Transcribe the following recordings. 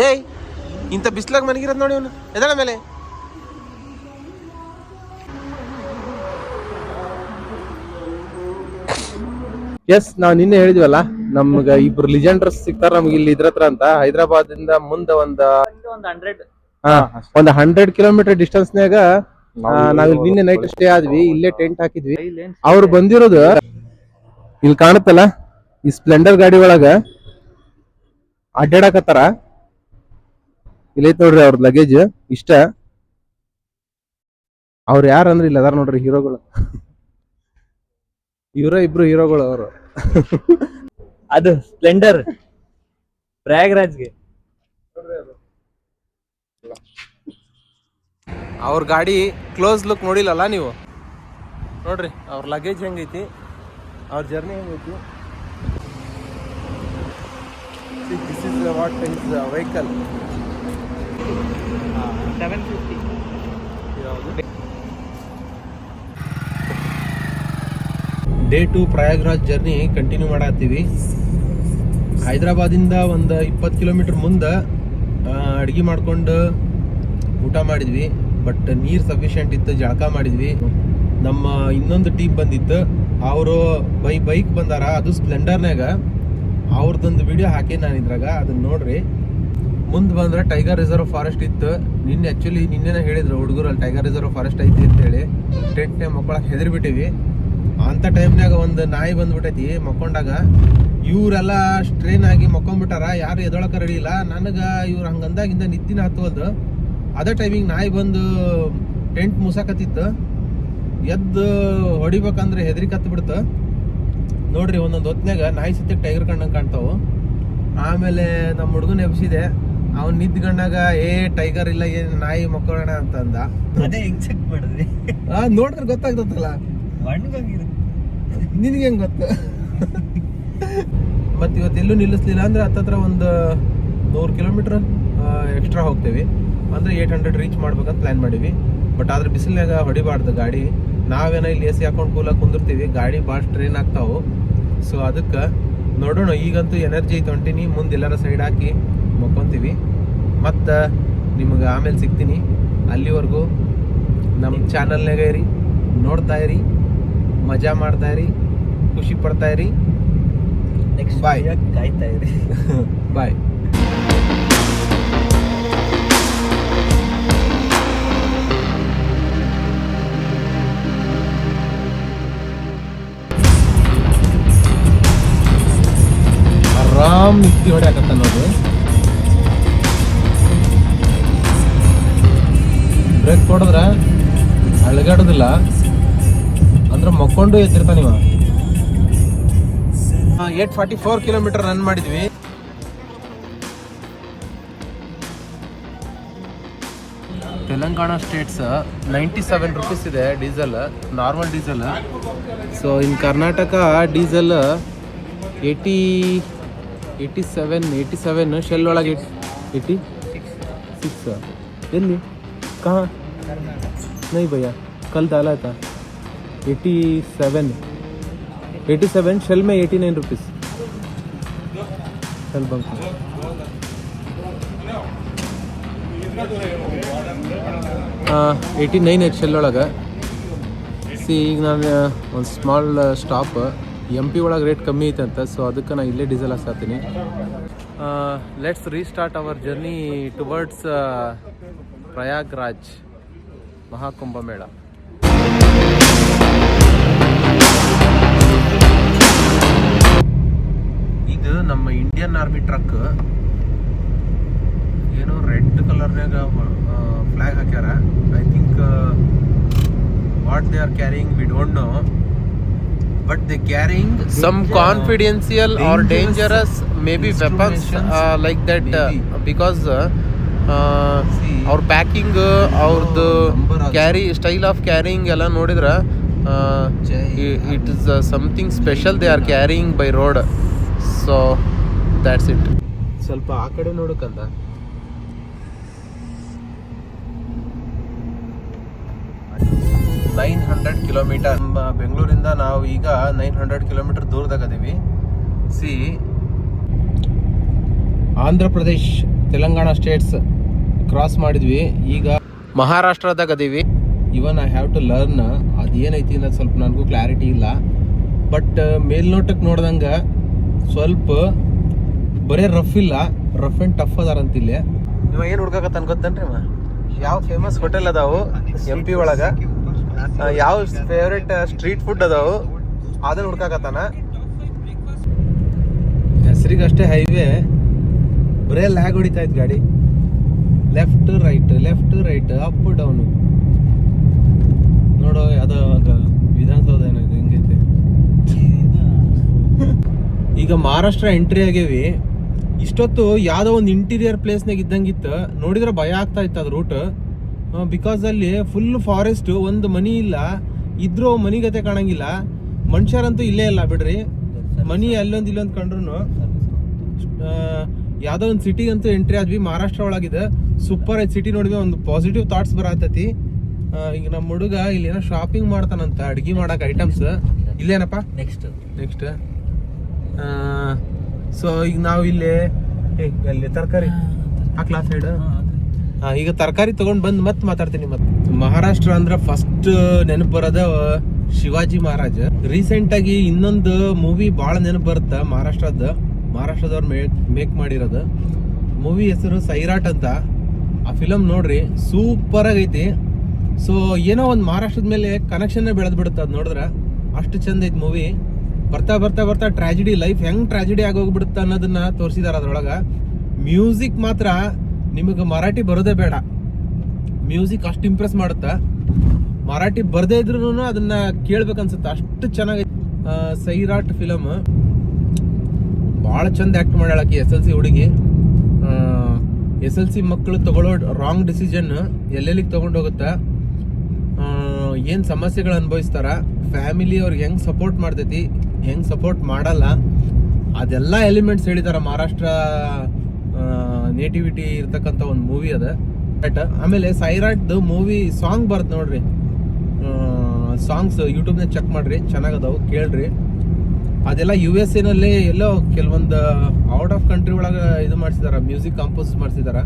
ಏಯ್ ಇಂಥ ಬಿಸ್ಲಾಗ ಮನಗಿರೋದು ನೋಡಿ ಅವನು ಎದಳ ಮೇಲೆ. ಎಸ್ ನಾವು ನಿನ್ನೆ ಹೇಳಿದ್ವಲ್ಲ ನಮ್ಗ ಇಬ್ರು ಲಿಜೆಂಡರ್ಸ್ ಸಿಗ್ತಾರ ನಮ್ಗೆ ಇಲ್ಲಿ ಇದ್ರ ಹತ್ರ ಅಂತ. ಹೈದರಾಬಾದ್ ಇಂದ ಮುಂದ ಒಂದ್ 100 ಕಿಲೋಮೀಟರ್ ಡಿಸ್ಟೆನ್ಸ್ನಾಗ ನಾವ್ ನಿನ್ನೆ ನೈಟ್ ಸ್ಟೇ ಆದ್ವಿ. ಇಲ್ಲೇ ಟೆಂಟ್ ಹಾಕಿದ್ವಿ. ಅವ್ರು ಬಂದಿರೋದು ಇಲ್ಲಿ ಕಾಣುತ್ತಲ್ಲ ಈ ಸ್ಪ್ಲೆಂಡರ್ ಗಾಡಿ ಒಳಗ ಅಡ್ಡಾಡಕತ್ತಾರ. ಇಲ್ಲೈತ್ ನೋಡ್ರಿ ಅವ್ರ ಲಗೇಜ್ ಇಷ್ಟ. ಅವ್ರು ಯಾರಂದ್ರೆ ಇಲ್ಲ ಅದಾರ ನೋಡ್ರಿ ಹೀರೋಗಳು. ಇಬ್ರು ಹೀರೋಗಳು ಅವರು. ಅದು ಸ್ಪ್ಲೆಂಡರ್ ಪ್ರಯಾಗ್ರಾಜ್ಗೆ. ಅವ್ರ ಗಾಡಿ ಕ್ಲೋಸ್ ಲುಕ್ ನೋಡಿಲ್ಲಲ್ಲ ನೀವು. ನೋಡ್ರಿ ಅವ್ರ ಲಗೇಜ್ ಹೆಂಗೈತಿ, ಅವ್ರ ಜರ್ನಿ ಹೆಂಗೈತಿ. This is what is vehicle. 750. Day 2 Prayagraj journey continue ಮಾಡತ್ತೀವಿ. ಹೈದರಾಬಾದಿಂದ ಒಂದು 20 ಕಿಲೋಮೀಟರ್ ಮುಂದೆ ಅಡುಗೆ ಮಾಡ್ಕೊಂಡು ಊಟ ಮಾಡಿದ್ವಿ. ಬಟ್ ನೀರು ಸಫಿಷಿಯೆಂಟ್ ಇತ್ತು, ಜಳಕ ಮಾಡಿದ್ವಿ. ನಮ್ಮ ಇನ್ನೊಂದು ಟೀಮ್ ಬಂದಿತ್ತು, ಅವರು ಬೈಕ್ ಬಂದಾರ, ಅದು ಸ್ಪ್ಲೆಂಡರ್ನಾಗ. ಅವ್ರದ್ದೊಂದು ವಿಡಿಯೋ ಹಾಕಿ ನಾನು ಇದ್ರಾಗ, ಅದನ್ನ ನೋಡ್ರಿ. ಮುಂದೆ ಬಂದ್ರೆ ಟೈಗರ್ ರಿಸರ್ವ್ ಫಾರೆಸ್ಟ್ ಇತ್ತು. ನಿನ್ನೆನ ಹೇಳಿದ್ರು ಹುಡುಗರು ಅಲ್ಲಿ ಟೈಗರ್ ರಿಸರ್ವ್ ಫಾರೆಸ್ಟ್ ಐತಿ ಅಂತೇಳಿ. ಟೆಂಟ್ನಾಗ ಮಕ್ಕಳಕ್ಕೆ ಹೆದರ್ಬಿಟ್ಟಿವಿ. ಅಂತ ಟೈಮ್ನಾಗ ಒಂದು ನಾಯಿ ಬಂದ್ಬಿಟ್ಟೈತಿ ಮಕ್ಕೊಂಡಾಗ. ಇವರೆಲ್ಲ ಸ್ಟ್ರೇನ್ ಆಗಿ ಮಕ್ಕೊಂಡ್ಬಿಟ್ಟಾರ, ಯಾರು ಎದೊಳಕ ರೆಡಿ ಇಲ್ಲ. ನನಗೆ ಇವ್ರು ಹಂಗಂದಾಗಿಂದ ನಿದ್ದಿನ ಹತ್ತುವಲ್ದು. ಅದೇ ಟೈಮಿಗೆ ನಾಯಿ ಬಂದು ಟೆಂಟ್ ಮುಸಾಕತ್ತಿತ್ತು. ಎದ್ದು ಹೊಡಿಬೇಕಂದ್ರೆ ಹೆದರಿಕೆ ಹತ್ಬಿಡ್ತು ನೋಡ್ರಿ. ಒಂದೊಂದು ಹೊತ್ನಾಗ ನಾಯಿ ಸತ್ಯಕ್ಕೆ ಟೈಗರ್ ಕಂಡಂಗೆ ಕಾಣ್ತಾವು. ಆಮೇಲೆ ನಮ್ಮ ಹುಡುಗನ ಎಬ್ಸಿದೆ. ಅವ್ನು ನಿದ್ಗಂಡಾಗ ಟೈಗರ್ ಇಲ್ಲ, ಏನ್ ನಾಯಿ ಮಕ್ಕೊಳ್ಳೋಣ ಅಂತಂದ. ಅದೇ ಎಕ್ಸೆಪ್ಟ್ ಮಾಡಿದ್ರಿ. ನೋಡಿದ್ರೆ ಗೊತ್ತಾಗ್ತತ್ತಲ್ಲ, ನಿನ್ಗೆ ಹೆಂಗ್ ಗೊತ್ತು. ಮತ್ತೆ ಇವತ್ತೆಲ್ಲೂ ನಿಲ್ಲಿಸ್ಲಿಲ್ಲ ಅಂದ್ರೆ ಹತ್ತತ್ರ ಒಂದು 100 ಕಿಲೋಮೀಟರ್ ಎಕ್ಸ್ಟ್ರಾ ಹೋಗ್ತೇವಿ. ಅಂದ್ರೆ 800 ರೀಚ್ ಮಾಡ್ಬೇಕಂತ ಪ್ಲಾನ್ ಮಾಡೀವಿ. ಬಟ್ ಆದ್ರೆ ಬಿಸಿಲ್ನಾಗ ಹೊಡಿಬಾರ್ದು ಗಾಡಿ. ನಾವೇನೋ ಇಲ್ಲಿ AC ಹಾಕೊಂಡು ಕೂಲಾಗಿ ಕುಂದಿರ್ತೀವಿ, ಗಾಡಿ ಭಾಳ ಸ್ಟ್ರೇನ್ ಆಗ್ತಾವು. ಸೊ ಅದಕ್ಕೆ ನೋಡೋಣ. ಈಗಂತೂ ಎನರ್ಜಿ ಐತೆ, ಹೊಂಟೀನಿ. ಮುಂದೆ ಎಲ್ಲಾರ ಸೈಡ್ ಹಾಕಿ ಮಕ್ಕೊಂತೀವಿ. ಮತ್ತು ನಿಮಗೆ ಆಮೇಲೆ ಸಿಗ್ತೀನಿ. ಅಲ್ಲಿವರೆಗೂ ನಮ್ಮ ಚಾನಲ್ನಾಗ ಇರಿ, ನೋಡ್ತಾ ಇರಿ, ಮಜಾ ಮಾಡ್ತಾ ಇರಿ, ಖುಷಿ ಪಡ್ತಾ ಇರಿ. ನೆಕ್ಸ್ಟ್ ಬಾಯ್ ಕಾಯ್ತಾ ಇರಿ. ಬಾಯ್. ಆರಾಮ್ ನಿದ್ದೆ ಹೊಡ್ಯಾಕತ್ತ ನೋಡ್ರಿ. ಬ್ರೇಕ್ ಕೊಡಿದ್ರ ಅಳಗಾಡೋದಿಲ್ಲ ಅಂದ್ರೆ ಮಕ್ಕೊಂಡು ಎದ್ದಿರ್ತಾನ ಇವ. 844 ಕಿಲೋಮೀಟರ್ ರನ್ ಮಾಡಿದ್ವಿ. ತೆಲಂಗಾಣ ಸ್ಟೇಟ್ಸ್ 97 ರೂಪೀಸ್ ಇದೆ diesel, normal diesel. So in Karnataka diesel 87 shell ಒಳಗೆ 86 ಎಲ್ಲಿ ಕಹಾ नहीं भैया कल डाला था 87 शेल में 89 रुपीस शेल बंक 89 ಐತೆ ಶೆಲ್ ಒಳಗೆ. ಈಗ ನಾನು ಒಂದು ಸ್ಮಾಲ್ ಸ್ಟಾಪ್ MP ಒಳಗೆ ರೇಟ್ ಕಮ್ಮಿ ಐತೆ ಅಂತ. ಸೊ ಅದಕ್ಕೆ ನಾನು ಇಲ್ಲೇ ಡೀಸೆಲ್ ಹಾಕ್ತೀನಿ. Let's restart our journey towards Prayagraj Mahakumbh Mela. ಇದು ನಮ್ಮ ಇಂಡಿಯನ್ ಆರ್ಮಿ ಟ್ರಕ್. ಏನೋ ರೆಡ್ ಕಲರ್ನಾಗ ಫ್ಲಾಗ್ ಹಾಕ್ಯಾರ. I think what they are carrying we don't know, but they carrying some confidential or dangerous maybe weapons like that. Because ಅವ್ರ packing, ಅವ್ರದ್ದು carry style of carrying ಎಲ್ಲ ನೋಡಿದ್ರೆ it is something special they are carrying by road. So that's it. ಸ್ವಲ್ಪ ಆ ಕಡೆ ನೋಡಕ್ಕಂತ. Kilometre ಬೆಂಗಳೂರಿಂದ ನಾವು ಈಗ 900 ಕಿಲೋಮೀಟರ್ ದೂರದಾಗ ಅದೀವಿ. See Andhra Pradesh Telangana states cross ಮಾಡಿದ್ವಿ. ಈಗ ಮಹಾರಾಷ್ಟ್ರದಾಗ ಅದೀವಿ. Even I have to learn ಅದೇನೈತಿ ಅನ್ನೋದು ಸ್ವಲ್ಪ ನನಗೂ ಕ್ಲಾರಿಟಿ ಇಲ್ಲ. ಬಟ್ ಮೇಲ್ನೋಟಕ್ಕೆ ನೋಡ್ದಂಗೆ ಸ್ವಲ್ಪ ಬರೇ ರಫ್ ಇಲ್ಲ, ರಫ್ ಆ್ಯಂಡ್ ಟಫ್ ಅದಾರಂತ ಇಲ್ಲಿ. ಇವಾಗ ಏನು ಹುಡ್ಕಾಕತ್ತಾನ ಗೊತ್ತೇನ್ರಿ ಅವ? ಯಾವ ಫೇಮಸ್ ಹೋಟೆಲ್ ಅದಾವು MP ಒಳಗೆ, ಯಾವ ಫೇವ್ರೇಟ್ ಸ್ಟ್ರೀಟ್ ಫುಡ್ ಅದಾವು ಅದನ್ನ ಹುಡ್ಕಾಕತ್ತಾನ. ಹೆಸರಿಗಷ್ಟೇ ಹೈವೇ, ಬರೇ ಲ್ಯಾಗ್ ಹೊಡಿತಾ ಇತ್ತು ಗಾಡಿ. Left right up down. ನೋಡೋ ಅದು ವಿಧಾನಸೌಧ ಏನಾಗಿದೆ ಹಿಂಗೈತೆ. ಈಗ ಮಹಾರಾಷ್ಟ್ರ ಎಂಟ್ರಿ ಆಗೇವಿ. ಇಷ್ಟೊತ್ತು ಯಾವುದೋ ಒಂದು ಇಂಟೀರಿಯರ್ ಪ್ಲೇಸ್ನಾಗ ಇದ್ದಂಗಿತ್ತು. ನೋಡಿದ್ರೆ ಭಯ ಆಗ್ತಾ ಇತ್ತು ಅದು ರೂಟ್. ಬಿಕಾಸ್ ಅಲ್ಲಿ ಫುಲ್ ಫಾರೆಸ್ಟ್, ಒಂದು ಮನಿ ಇಲ್ಲ, ಇದ್ರೂ ಮನಿಗತೆ ಕಾಣಂಗಿಲ್ಲ. ಮನುಷ್ಯರಂತೂ ಇಲ್ಲೇ ಇಲ್ಲ ಬಿಡ್ರಿ. ಮನಿ ಅಲ್ಲೊಂದು ಇಲ್ಲೊಂದು ಕಂಡ್ರು. ಯಾವುದೋ ಒಂದು ಸಿಟಿಗಂತೂ ಎಂಟ್ರಿ ಆದ್ವಿ. ಮಹಾರಾಷ್ಟ್ರ ಒಳಗಿದೆ, ಸೂಪರ್ ಐತಿ ಸಿಟಿ. ನೋಡಿದ್ವಿ, ಒಂದು ಪಾಸಿಟಿವ್ ಥಾಟ್ಸ್ ಬರತೈತಿ. ಈಗ ನಮ್ಮ ಹುಡುಗ ಇಲ್ಲಿ ಏನೋ ಶಾಪಿಂಗ್ ಮಾಡ್ತಾನಂತ, ಅಡ್ಗೆ ಮಾಡಕ್ ಐಟಮ್ಸ್. ಇಲ್ಲೇನಪ್ಪ ನೆಕ್ಸ್ಟ್ ಸೊ ಈಗ ನಾವು ಇಲ್ಲಿ ತರಕಾರಿ ಹಾಕ್ಲಾ ಸೈಡ್. ಈಗ ತರಕಾರಿ ತಗೊಂಡ್ ಬಂದ್ ಮತ್ತೆ ಮಾತಾಡ್ತೀನಿ. ಮತ್ತೆ ಮಹಾರಾಷ್ಟ್ರ ಅಂದ್ರೆ ಫಸ್ಟ್ ನೆನಪು ಬರೋದ ಶಿವಾಜಿ ಮಹಾರಾಜ್. ರೀಸೆಂಟ್ ಆಗಿ ಇನ್ನೊಂದು ಮೂವಿ ಬಾಳ ನೆನಪು ಬರುತ್ತ ಮಹಾರಾಷ್ಟ್ರದವ್ರು ಮೇಕ್ ಮಾಡಿರೋದು. ಮೂವಿ ಹೆಸರು ಸೈರಾಟ್ ಅಂತ. ಆ ಫಿಲಮ್ ನೋಡ್ರಿ, ಸೂಪರ್ ಆಗೈತಿ. ಸೊ ಏನೋ ಒಂದು ಮಹಾರಾಷ್ಟ್ರದ ಮೇಲೆ ಕನೆಕ್ಷನ್ ಬೆಳೆದ್ ಬಿಡುತ್ತೆ ಅದು ನೋಡಿದ್ರೆ. ಅಷ್ಟು ಚಂದ ಐತಿ ಮೂವಿ. ಬರ್ತಾ ಟ್ರಾಜಿಡಿ, ಲೈಫ್ ಹೆಂಗ್ ಟ್ರಾಜಿಡಿ ಆಗೋಗ್ಬಿಡುತ್ತೆ ಅನ್ನೋದನ್ನ ತೋರಿಸಿದಾರ ಅದ್ರೊಳಗ. ಮ್ಯೂಸಿಕ್ ಮಾತ್ರ ನಿಮಗೆ ಮರಾಠಿ ಬರೋದೇ ಬೇಡ, ಮ್ಯೂಸಿಕ್ ಅಷ್ಟು ಇಂಪ್ರೆಸ್ ಮಾಡುತ್ತ. ಮರಾಠಿ ಬರ್ದೇ ಇದ್ರು ಅದನ್ನ ಕೇಳ್ಬೇಕನ್ಸುತ್ತೆ, ಅಷ್ಟು ಚೆನ್ನಾಗೈತಿ. ಸೈರಾಟ್ ಫಿಲಮ್ ಭಾಳ ಚಂದ ಆಕ್ಟ್ ಮಾಡ್ಯಾಳಕಿ SLC ಹುಡುಗಿ. SLC ಮಕ್ಕಳು ತಗೊಳ್ಳೋ ರಾಂಗ್ ಡಿಸಿಷನ್ ಎಲ್ಲೆಲ್ಲಿಗೆ ತಗೊಂಡು ಹೋಗುತ್ತಾ, ಏನು ಸಮಸ್ಯೆಗಳು ಅನುಭವಿಸ್ತಾರ, ಫ್ಯಾಮಿಲಿ ಅವ್ರಿಗೆ ಹೆಂಗ್ ಸಪೋರ್ಟ್ ಮಾಡ್ತೈತಿ, ಹೆಂಗ್ ಸಪೋರ್ಟ್ ಮಾಡಲ್ಲ, ಅದೆಲ್ಲ ಎಲಿಮೆಂಟ್ಸ್ ಹೇಳಿದಾರ. ಮಹಾರಾಷ್ಟ್ರ ನೇಟಿವಿಟಿ ಇರ್ತಕ್ಕಂಥ ಒಂದು ಮೂವಿ ಅದ. ಬಟ್ ಆಮೇಲೆ ಸೈರಾಟ್ದು ಮೂವಿ ಸಾಂಗ್ ಬರುತ್ತೆ ನೋಡ್ರಿ, ಸಾಂಗ್ಸ್ ಯೂಟ್ಯೂಬ್ನಾಗ ಚೆಕ್ ಮಾಡ್ರಿ, ಚೆನ್ನಾಗದಾವು, ಕೇಳ್ರಿ. ಅದೆಲ್ಲ USA ನಲ್ಲಿ ಎಲ್ಲೋ ಕೆಲವೊಂದು ಔಟ್ ಆಫ್ ಕಂಟ್ರಿ ಒಳಗೆ ಇದು ಮಾಡಿಸಿದಾರ, ಮ್ಯೂಸಿಕ್ ಕಂಪೋಸ್ ಮಾಡಿಸಿದಾರ.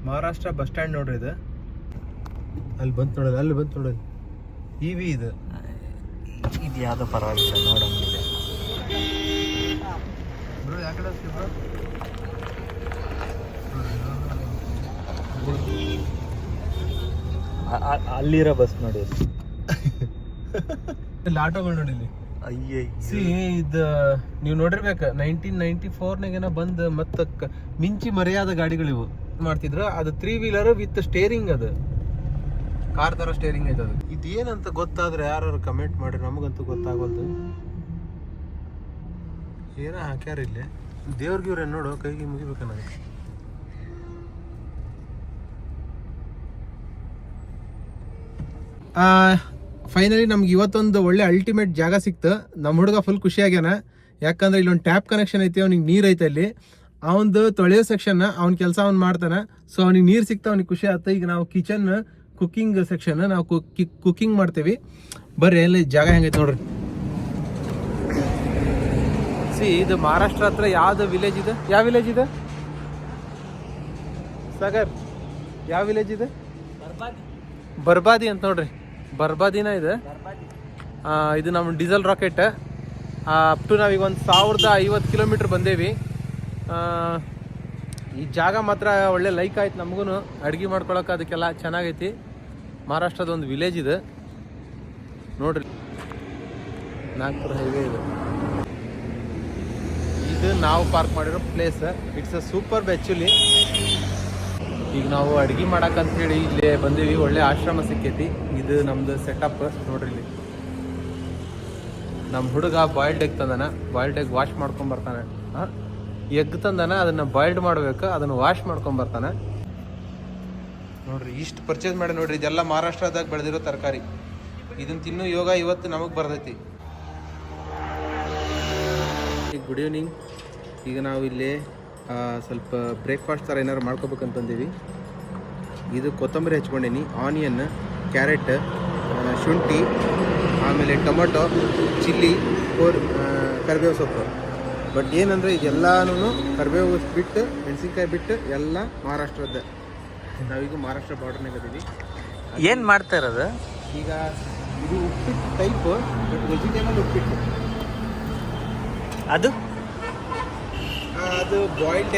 ಮಹಾರಾಷ್ಟ್ರ ಬಸ್ ಸ್ಟ್ಯಾಂಡ್ ನೋಡ್ರಿ ಇದು. ಅಲ್ಲಿ ಬಂತು ನೋಡೋದು EV ಇದು ಯಾವ್ದೋ ಪರವಾಗಿಲ್ಲ ನೋಡಂಗಿಲ್ಲ. ಬ್ರೋ ಯಾಕಡೆ ಬ್ರೋ ಅಲ್ಲಿರೋ ಬಸ್ ನೋಡಿ. ಇಲ್ಲಿ ಆಟೋಗಳು ನೋಡಿ ಇಲ್ಲಿ. ಇದು ನೀವು ನೋಡಿರ್ಬೇಕು, 1994ನಾಗೇನ ಬಂದು ಮತ್ತೆ ಮಿಂಚಿ ಮರೆಯಾದ ಗಾಡಿಗಳಿವು ಮಾಡ್ತಿದ್ರು. ಅದು 3 ವೀಲರ್ ವಿತ್ ಸ್ಟೇರಿಂಗ್, ಅದು ಕಾರ್ ತರ ಸ್ಟೇರಿಂಗ್ ಐತೆ. ಅದು ಇದೇನಂತ ಗೊತ್ತಾದ್ರೆ ಯಾರು ಕಮೆಂಟ್ ಮಾಡಿ, ನಮಗಂತೂ ಗೊತ್ತಾಗೋದು. ಏನ ಹಾಕ್ಯಾರ ಇಲ್ಲಿ, ದೇವ್ರಿಗೆ ನೋಡು, ಕೈಗೆ ಮುಗಿಬೇಕು ನನಗೆ. ಫೈನಲಿ ನಮ್ಗೆ ಇವತ್ತೊಂದು ಒಳ್ಳೆ ಅಲ್ಟಿಮೇಟ್ ಜಾಗ ಸಿಕ್ತು. ನಮ್ಮ ಹುಡುಗ ಫುಲ್ ಖುಷಿ ಆಗ್ಯಾನ, ಯಾಕಂದ್ರೆ ಇಲ್ಲೊಂದು ಟ್ಯಾಪ್ ಕನೆಕ್ಷನ್ ಐತಿ, ಅವ್ನಿಗೆ ನೀರು ಐತೆ ಅಲ್ಲಿ. ಅವನದು ತೊಳೆಯೋ ಸೆಕ್ಷನ್ ಅವ್ನ ಕೆಲಸ ಅವ್ನು ಮಾಡ್ತಾನೆ. ಸೊ ಅವ್ನಿಗೆ ನೀರು ಸಿಕ್ತಾ ಅವ್ನಿಗೆ ಖುಷಿ ಆಯ್ತು. ಈಗ ನಾವು ಕಿಚನ್ ಕುಕ್ಕಿಂಗ್ ಸೆಕ್ಷನ್, ನಾವು ಕುಕ್ಕಿಂಗ್ ಮಾಡ್ತೀವಿ. ಬರ್ರಿ ಎಲ್ಲಿ ಜಾಗ ಹೆಂಗೈತೆ ನೋಡ್ರಿ. ಇದು ಮಹಾರಾಷ್ಟ್ರ ಹತ್ರ ಯಾವ್ದು ವಿಲೇಜ್ ಇದೆ? ಯಾವ ವಿಲೇಜ್ ಇದೆ ಸಾಗರ್? ಯಾವ ವಿಲೇಜ್ ಇದೆ? ಬರ್ಬಾದಿ ಅಂತ ನೋಡ್ರಿ, ಬರ್ಬಾದಿನ ಇದೆ. ಇದು ನಮ್ಮ ಡೀಸೆಲ್ ರಾಕೆಟ್. ಅಪ್ ಟು ನಾವೀಗ ಒಂದು 1050 ಕಿಲೋಮೀಟ್ರ್ ಬಂದೇವಿ. ಈ ಜಾಗ ಮಾತ್ರ ಒಳ್ಳೆ ಲೈಕ್ ಆಯ್ತು ನಮಗೂ, ಅಡುಗೆ ಮಾಡ್ಕೊಳಕ್ಕೆ ಅದಕ್ಕೆಲ್ಲ ಚೆನ್ನಾಗೈತಿ. ಮಹಾರಾಷ್ಟ್ರದ ಒಂದು ವಿಲೇಜ್ ಇದೆ ನೋಡ್ರಿ, ನಾಗ್ಪುರ ಹೈವೇ ಇದೆ. ಇದು ನಾವು ಪಾರ್ಕ್ ಮಾಡಿರೋ place. It's a super actually. ಈಗ ನಾವು ಅಡುಗೆ ಮಾಡಕ್ಕಂತೇಳಿ ಇಲ್ಲೇ ಬಂದೀವಿ. ಒಳ್ಳೆ ಆಶ್ರಮ ಸಿಕ್ಕೈತಿ. ಇದು ನಮ್ದು ಸೆಟಪ್ ನೋಡ್ರಿ. ಇಲ್ಲಿ ನಮ್ಮ ಹುಡುಗ ಬಾಯ್ಲ್ಡ್ ಎಗ್ ತಂದಾನ, ಬಾಯ್ಲ್ಡ್ ಎಗ್ ವಾಶ್ ಮಾಡ್ಕೊಂಬರ್ತಾನೆ. ಎಗ್ ತಂದಾನ, ಅದನ್ನು ಬಾಯ್ಲ್ಡ್ ಮಾಡಬೇಕು, ಅದನ್ನು ವಾಶ್ ಮಾಡ್ಕೊಂಬರ್ತಾನೆ ನೋಡ್ರಿ. ಇಷ್ಟು ಪರ್ಚೇಸ್ ಮಾಡಿ ನೋಡ್ರಿ. ಇದೆಲ್ಲ ಮಹಾರಾಷ್ಟ್ರದಾಗ ಬೆಳೆದಿರೋ ತರಕಾರಿ. ಇದನ್ನ ತಿನ್ನೋ ಯೋಗ ಇವತ್ತು ನಮಗೆ ಬರ್ತೈತಿ. Good evening. ಈಗ ನಾವು ಇಲ್ಲಿ ಸ್ವಲ್ಪ ಬ್ರೇಕ್ಫಾಸ್ಟ್ ಥರ ಏನಾರು ಮಾಡ್ಕೋಬೇಕಂತಂದೀವಿ. ಇದು ಕೊತ್ತಂಬರಿ ಹಚ್ಕೊಂಡೀನಿ, ಆನಿಯನ್, ಕ್ಯಾರೆಟ್, ಶುಂಠಿ, ಆಮೇಲೆ ಟೊಮೊಟೊ, ಚಿಲ್ಲಿ, ಕರಿಬೇವು ಸೊಪ್ಪು ಬಟ್ ಏನಂದರೆ ಇದೆಲ್ಲನೂ ಕರಿಬೇವು ಬಿಟ್ಟು ಮೆಣಸಿನ್ಕಾಯಿ ಬಿಟ್ಟು ಎಲ್ಲ ಮಹಾರಾಷ್ಟ್ರದ್ದೇ. ನಾವೀಗ ಮಹಾರಾಷ್ಟ್ರ ಬಾರ್ಡರ್ನಾಗ ಇದೀವಿ. ಏನು ಮಾಡ್ತಾ ಇರೋದು ಈಗ ಇದು uppittu type, but vegetable uppittu. ಅದು ಅದು ಬಾಯ್ಲ್ಡ್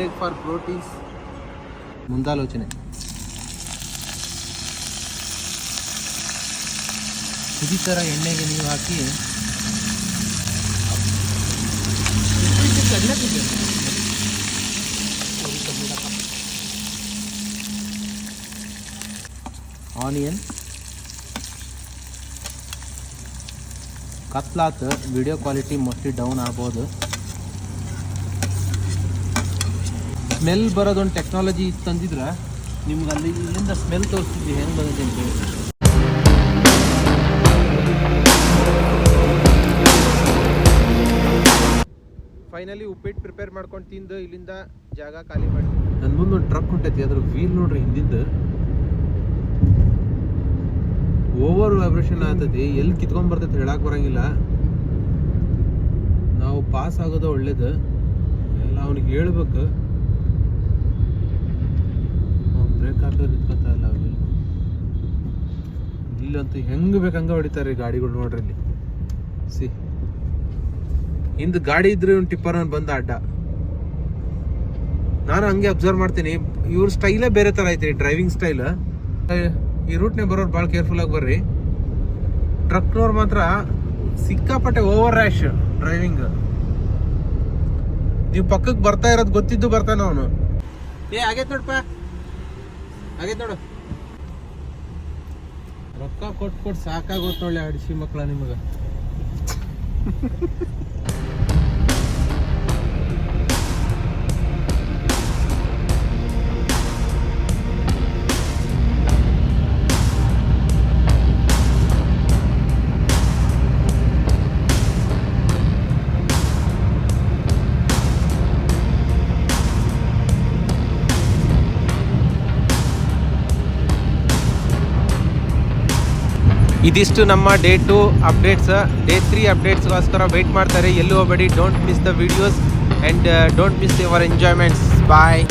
ಎಗ್ ಫಾರ್ ಪ್ರೋಟೀನ್ಸ್. ಮುಂದಾಲೋಚನೆ. ಕುದಿತರ ಎಣ್ಣೆಗೆ ನೀವು ಹಾಕಿ ಆನಿಯನ್ ಕತ್ಲಾತ್ ವಿಡಿಯೋ ಕ್ವಾಲಿಟಿ ಮೋಸ್ಟ್ಲಿ ಡೌನ್ ಆಗ್ಬೋದು. ಸ್ಮೆಲ್ ಬರೋದೊಂದು ಟೆಕ್ನಾಲಜಿ ತಂದಿದ್ರೆ ನಿಮ್ಗೆ ಅಲ್ಲಿ ಇಲ್ಲಿಂದ ಸ್ಮೆಲ್ ತೋರಿಸ್ತಿದ್ವಿ ಹೆಂಗೆ ಬಂದಿದೆ ಅಂತೇಳಿ. ಫೈನಲಿ ಉಪ್ಪಿಟ್ಟು ಪ್ರಿಪೇರ್ ಮಾಡ್ಕೊಂಡು ತಿಂದು ಇಲ್ಲಿಂದ ಜಾಗ ಖಾಲಿ ಮಾಡಿ. ನನ್ನ ಮುಂದೆ ಒಂದು ಟ್ರಕ್ ಹೊಂಟೈತಿ, ಅದ್ರ ವೀಲ್ ನೋಡ್ರಿ ಹಿಂದಿಂದ ಓವರ್ ವೈಬ್ರೇಷನ್ ಆಗ್ತೈತಿ. ಎಲ್ಲಿ ಕಿತ್ಕೊಂಡ್ ಬರ್ತೈತಿ ಹೇಳಕ್ ಬರಂಗಿಲ್ಲ. ನಾವು ಪಾಸ್ ಆಗೋದು ಒಳ್ಳೇದು, ಎಲ್ಲ ಅವ್ನಿಗೆ ಹೇಳ್ಬೇಕು. ಬ್ರೇಕ್ ಹಾಕಿದ್ರೆ ನಿಂತ್ಕೊತಾ ಇಲ್ಲ. ಇಲ್ಲಂತೂ ಹೆಂಗ್ ಬೇಕಂಗ ಹೊಡಿತಾರೆ ಗಾಡಿಗಳು ನೋಡ್ರಿ. ಇಲ್ಲಿ ಸಿ ಹಿಂದ್ ಗಾಡಿ ಇದ್ರೆ ಒಂದು ಟಿಪ್ಪರ್ ಬಂದ ಅಡ್ಡ. ನಾನು ಹಂಗೆ ಅಬ್ಸರ್ವ್ ಮಾಡ್ತೀನಿ. ಇವ್ರ ಸ್ಟೈಲೇ ಬೇರೆ ತರ ಐತಿ, ಡ್ರೈವಿಂಗ್ ಸ್ಟೈಲ್. ಈ ರೂಟ್ನೇ ಬರೋರು ಭಾಳ ಕೇರ್ಫುಲ್ ಆಗಿ ಬರ್ರಿ. ಟ್ರಕ್ನವ್ರು ಮಾತ್ರ ಸಿಕ್ಕಾಪಟ್ಟೆ ಓವರ್ ರ್ಯಾಶ್ ಡ್ರೈವಿಂಗ್. ನೀವು ಪಕ್ಕಕ್ಕೆ ಬರ್ತಾ ಇರೋದು ಗೊತ್ತಿದ್ದು ಬರ್ತಾನ ಅವನು. ಆಗೈತ್ ನೋಡಪ್ಪ, ಆಗೈತ್ ನೋಡು. ರೊಕ್ಕ ಕೊಟ್ಟು ಸಾಕಾಗೋತ್ ನೋಡ್ಲಿ ಅಡಿಸಿ ಮಕ್ಕಳ ನಿಮಗ. ಇದಿಷ್ಟು ನಮ್ಮ ಡೇ 2 ಅಪ್ಡೇಟ್ಸ್. ಡೇ 3 ಅಪ್ಡೇಟ್ಸ್ಗೋಸ್ಕರ ವೆಯ್ಟ್ ಮಾಡ್ತಾರೆ. ಎಲ್ಲೂ ಹೋಗಬೇಡಿ. Don't miss the videos and don't miss your enjoyments. Bye.